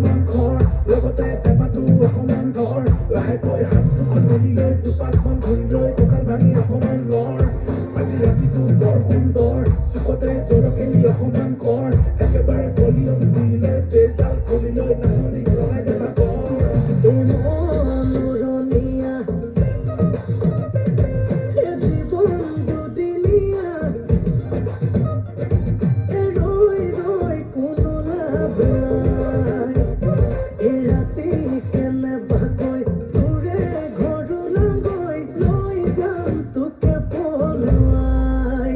অকমান খৰ লগতে টেপাটো অকমান ধৰ লাহেকৈ হাত দুখন মেলি লৈ দুপাকমান ঘূৰি লৈ কঁকাল ভাঙি অকমান লৰ আজি ৰাতিটো বৰ সুন্দৰ চুকতে জলকেলি অকমান কৰ একেবাৰে ভলিউম দি লৈ তেজডাল খুলি লৈ নাচনি লগাই দেবা কৰ মনোৰণীয়া জীৱন দুদিনীয়া ৰৈ ৰৈ কোনো লাভ নাই এৰাতি কেনেবাকৈ তোৰে ঘৰলৈ লৈ যাম তোকে পলুৱাই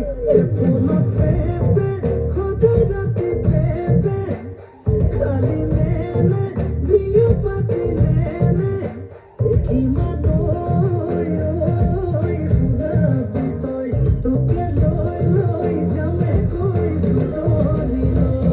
ফোনত পেপে সদায় ৰাতি পেপে খালি নেনে বিয়া পাতি নেনে কিমান ফুৰাবি তই তোকে লৈ লৈ যামে কৈ দূৰণিলৈ